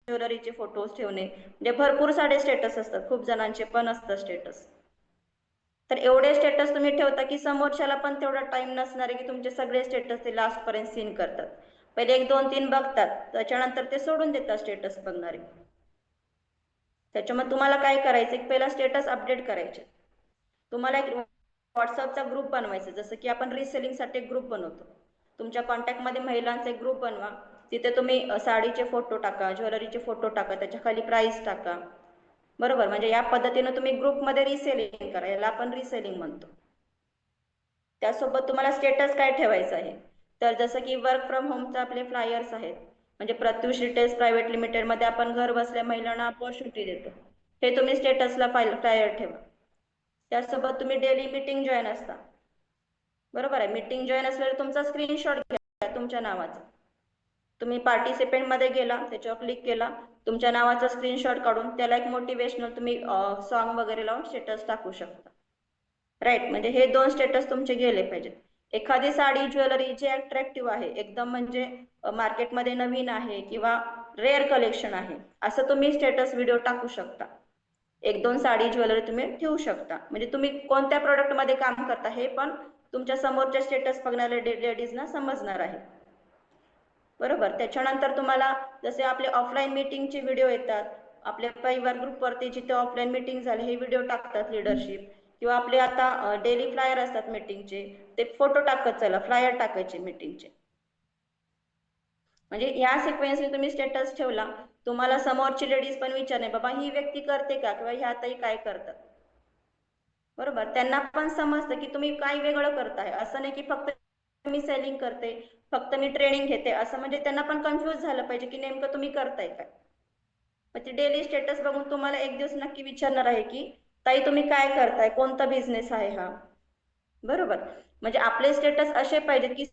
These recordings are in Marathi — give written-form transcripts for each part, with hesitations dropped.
ज्वेलरीचे फोटोज ठेवणे, म्हणजे भरपूर सारे स्टेटस असतात, खूप जणांचे पण असतात स्टेटस. तर एवढे स्टेटस तुम्ही ठेवता की समोरच्याला पण तेवढा टाइम नसणार आहे की तुमचे सगळे स्टेटस ते लास्ट पर्यंत सीन करतात. पहिले 1 2 3 बघतात, त्याच्यानंतर ते सोडून देतात स्टेटस बघणारे. त्याच्यामुळे तुम्हाला काय करायचं की पहिला स्टेटस अपडेट करायचे. तुम्हाला एक व्हॉट्सअपचा ग्रुप बनवायचा, जसं की आपण रिसेलिंगसाठी एक ग्रुप बनवतो. तुमच्या कॉन्टॅक्टमध्ये महिलांचा एक ग्रुप बनवा. तिथे तुम्ही साडीचे फोटो टाका, ज्वेलरीचे फोटो टाका, त्याच्या खाली प्राइस टाका. बरोबर, म्हणजे या पद्धतीने तुम्ही ग्रुपमध्ये रिसेलिंग करा, याला आपण रिसेलिंग म्हणतो. त्यासोबत तुम्हाला स्टेटस काय ठेवायचं आहे, तर जसं की वर्क फ्रॉम होमचे आपले फ्लायर्स आहेत, म्हणजे प्रत्युष रिटेल्स प्रायव्हेट लिमिटेडमध्ये आपण घर बसल्या महिलांना अपॉर्च्युनिटी देतो, हे तुम्ही स्टेटसला फ्लायर ठेवा. त्यासोबत तुम्ही डेली मीटिंग जॉईन असता, बरोबर आहे. मीटिंग जॉईन असल्यावर तुमचा स्क्रीनशॉट घ्या तुमच्या नावाचा. तुम्ही पार्टिसिपेंटमध्ये गेला, त्याच्यावर क्लिक केला, तुमच्या नावाचा स्क्रीनशॉट काढून त्याला एक मोटिवेशनल तुम्ही सॉन्ग वगैरे लावून स्टेटस टाकू शकता. राईट, म्हणजे हे 2 स्टेटस तुमचे गेले पाहिजेत. एखादी साडी ज्वेलरी जे अट्रॅक्टिव्ह आहे एकदम, म्हणजे मार्केटमध्ये नवीन आहे किंवा रेअर कलेक्शन आहे, असं तुम्ही स्टेटस व्हिडिओ टाकू शकता. 1 2 साडी ज्वेलरी तुम्ही ठेवू शकता, म्हणजे तुम्ही कोणत्या प्रोडक्टमध्ये काम करता हे पण तुमच्या समोरच्या स्टेटस बघणाऱ्या लेडीजना समजणार आहे. बरोबर. त्याच्यानंतर तुम्हाला जसे आपले ऑफलाईन मीटिंगचे व्हिडिओ येतात, आपल्या परिवार ग्रुपवरती जिथे ऑफलाईन मीटिंग झाले हे व्हिडिओ टाकतात लीडरशिप, किंवा आपले आता डेली फ्लायर असतात मीटिंगचे, ते फोटो टाकत चला, फ्लायर टाकायचे मीटिंगचे. म्हणजे या सिक्वेन्सने तुम्ही स्टेटस ठेवला, तुम्हाला समोरची लेडीज पण विचारणे, बाबा ही व्यक्ती करते का, किंवा ह्या ताई काय करतात. बरोबर, त्यांना पण समजतं की तुम्ही काय वेगळं करताय. असं नाही की फक्त मी सेलिंग करते, फक्त मी ट्रेनिंग घेते, असं म्हणजे त्यांना पण कन्फ्यूज झालं पाहिजे की नेमकं तुम्ही करताय काय. मग ते डेली स्टेटस बघून तुम्हाला एक दिवस नक्की विचारणार आहे की ताई तुम्ही काय करताय, कोणता बिझनेस आहे हा. बरोबर, म्हणजे आपले स्टेटस असे पाहिजेत की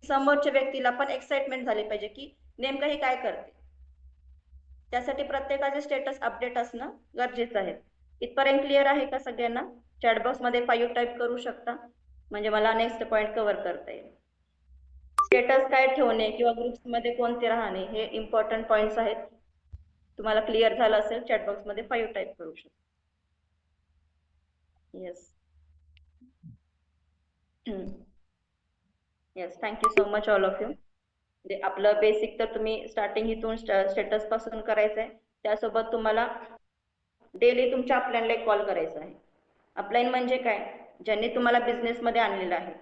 समोरच्या व्यक्तीला पण एक्साइटमेंट झाली पाहिजे की नेमकं हे काय करते. त्यासाठी प्रत्येकाचे स्टेटस अपडेट असणं गरजेचं आहे. इथपर्यंत क्लिअर आहे का सगळ्यांना? चॅटबॉक्स मध्ये 5 टाईप करू शकता, म्हणजे मला नेक्स्ट पॉइंट कव्हर करता येईल. स्टेटस काय ठेवणे किंवा ग्रुप्स मध्ये कोणते राहणे हे इम्पॉर्टंट पॉइंट्स आहेत. तुम्हाला क्लिअर झालं असेल, चॅटबॉक्स मध्ये 5 टाईप करू शकता. Yes yes, thank you so much all of you. म्हणजे आपलं बेसिक तर तुम्ही स्टार्टिंग इथून स्टेटस पासून करायचं आहे. त्यासोबत तुम्हाला डेली तुमच्या अपलाईनला एक कॉल करायचा आहे. अपलाईन म्हणजे काय, ज्यांनी तुम्हाला बिझनेसमध्ये आणलेलं आहे,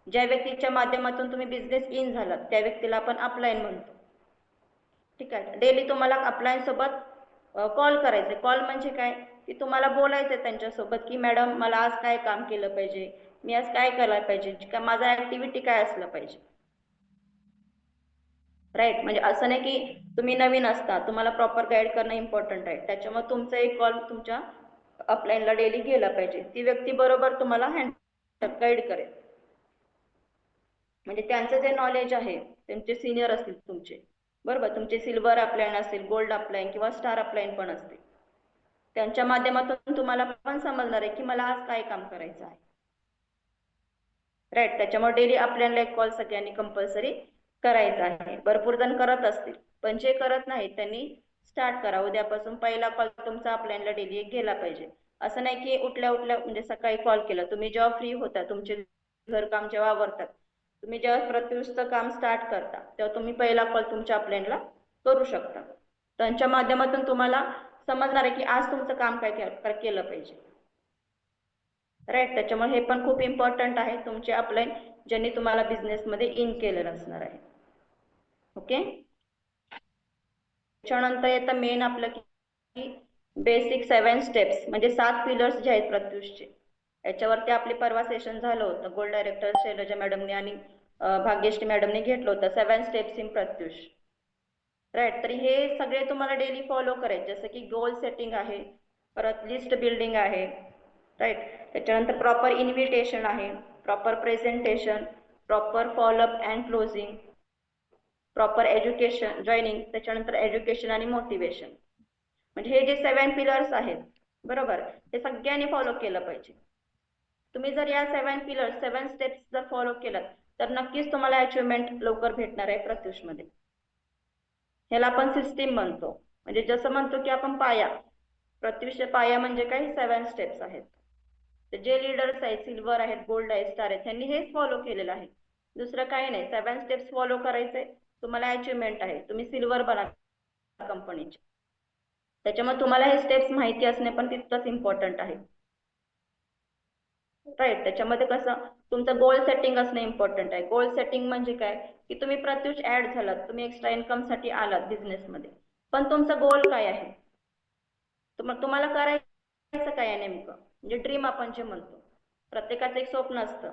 ज्या व्यक्तीच्या माध्यमातून तुम्ही बिझनेस इन झालात त्या व्यक्तीला आपण अपलाईन म्हणतो. ठीक आहे, डेली तुम्हाला अपलाईन सोबत कॉल करायचे. कॉल म्हणजे काय की तुम्हाला बोलायचं त्यांच्यासोबत की मॅडम मला आज काय काम केलं पाहिजे, मी आज काय करायला पाहिजे, का माझा ऍक्टिव्हिटी काय असलं पाहिजे. राईट, म्हणजे असं नाही की तुम्ही नवीन असता, तुम्हाला प्रॉपर गाईड करणं इम्पॉर्टंट आहे. त्याच्यामुळे तुमचा एक कॉल तुमच्या अपलाईनला डेली गेला पाहिजे. ती व्यक्ती बरोबर तुम्हाला हँडल गाईड करेल, म्हणजे त्यांचं जे नॉलेज आहे, त्यांचे सिनियर असतील तुमचे, बरोबर, तुमचे सिल्वर अपलाईन असेल, गोल्ड अपलाईन किंवा स्टार अपलाईन पण असते, त्यांच्या माध्यमातून तुम्हाला पण समजणार आहे की मला आज काय काम करायचं आहे. राईट, त्याच्यामुळे डेली अपलाईनला एक कॉल सगळ्यांनी कंपल्सरी करायचा आहे. भरपूर जण करत असतील, पण जे करत नाही त्यांनी स्टार्ट करा. उद्यापासून पहिला कॉल तुमचा अपलाईनला डेली एक गेला पाहिजे. असं नाही की उठल्या उठल्या म्हणजे सकाळी कॉल केला, तुम्ही जेव्हा फ्री होता, तुमचे घरकाम जेव्हा आवरतात, तुम्ही जेव्हा प्रत्युषचं काम स्टार्ट करता, तेव्हा तुम्ही पहिला कॉल तुमच्या अपलाईनला करू शकता. त्यांच्या माध्यमातून तुम्हाला समजणार आहे की आज तुमचं काम काय केलं पाहिजे. राईट, त्याच्यामुळे हे पण खूप इम्पॉर्टंट आहे तुमचे अपलाईन ज्यांनी तुम्हाला बिझनेसमध्ये इन केलेलं असणार आहे. ओके, त्याच्यानंतर येतं मेन आपलं की बेसिक 7 स्टेप्स, म्हणजे 7 पिलर्स जे आहेत प्रत्युषचे. याच्यावरती आपले परवा सेशन झालं होतं, गोल्ड डायरेक्टर शैलजा मॅडमने आणि भाग्यश्री मॅडमने घेतलं होतं, 7 स्टेप्स इन प्रत्युष. राईट, तर हे सगळे तुम्हाला डेली फॉलो करायचे, जसं की गोल सेटिंग आहे, परत लिस्ट बिल्डिंग आहे. राईट, त्याच्यानंतर प्रॉपर इन्व्हिटेशन आहे, proper presentation, proper follow up and closing, proper education joining, त्याच्यानंतर एज्युकेशन आणि मोटिवेशन. म्हणजे हे जे 7 पिलर्स आहेत, बरोबर, हे सगळ्यांनी फॉलो केलं पाहिजे. तुम्ही जर या 7 पिलर्स 7 स्टेप्स जर फॉलो केलं तर नक्कीच तुम्हाला अचिव्हमेंट लवकर भेटणार आहे प्रत्युषमध्ये. ह्याला आपण सिस्टीम म्हणतो, म्हणजे जसं म्हणतो की आपण पाया, प्रत्युष पाया म्हणजे काही 7 स्टेप्स आहेत. तर जे लीडर्स आहेत, सिल्वर आहेत, गोल्ड आहेत, स्टार आहेत, त्यांनी हेच फॉलो केलेलं आहे. दुसरं काही नाही, 7 स्टेप्स फॉलो करायचे, तुम्हाला अचिव्हमेंट आहे, तुम्ही सिल्वर बना कंपनीचे. त्याच्यामुळे तुम्हाला हे स्टेप्स माहिती असणे पण तितकंच इम्पॉर्टंट आहे. राईट. त्याच्यामध्ये कसं तुमचं गोल सेटिंग असणं इम्पॉर्टंट आहे. गोल सेटिंग म्हणजे काय, की तुम्ही प्रत्युष ऍड झालात, तुम्ही एक्स्ट्रा इन्कम साठी आलात बिझनेसमध्ये, पण तुमचा गोल काय आहे, तुम्हाला करायचं काय आहे नेमकं, म्हणजे ड्रीम आपण जे म्हणतो, प्रत्येकाचं एक स्वप्न असतं,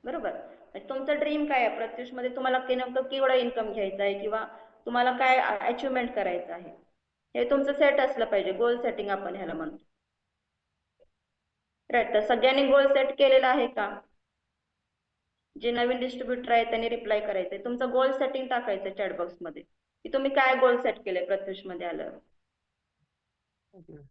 बरोबर. म्हणजे तुमचं ड्रीम काय आहे प्रत्युष मध्ये, तुम्हाला नेमकं केवढा इन्कम घ्यायचा आहे किंवा तुम्हाला काय अचिव्हमेंट करायचं आहे, हे तुमचं सेट असलं पाहिजे. गोल सेटिंग आपण ह्याला म्हणतो. राईट. तर सगळ्यांनी गोल सेट केलेला आहे का? जे नवीन डिस्ट्रीब्युटर आहे त्यांनी रिप्लाय करायचंय, तुमचं गोल सेटिंग टाकायचं चॅटबॉक्स मध्ये की तुम्ही काय गोल सेट केले प्रत्युष मध्ये आल्यावर.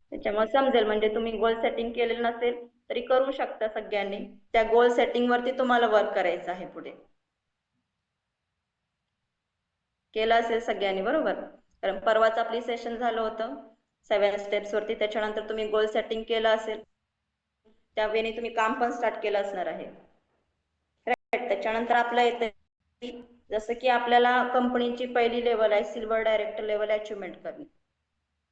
त्याच्यामुळे समजेल, म्हणजे तुम्ही गोल सेटिंग केलेलं नसेल तरी करू शकता सगळ्यांनी. त्या गोल सेटिंग वरती तुम्हाला वर्क करायचं आहे पुढे. केलं असेल सगळ्यांनी, बरोबर. कारण परवाच आपली सेशन झालं होतं 7 स्टेप्स वरती, त्याच्यानंतर तुम्ही गोल सेटिंग केलं असेल, त्यावेळी तुम्ही काम पण स्टार्ट केलं असणार आहे. राईट. त्याच्यानंतर आपलं येतं जसं की आपल्याला कंपनीची पहिली लेवल आहे सिल्वर डायरेक्टर लेवल अचिव्हमेंट करणे.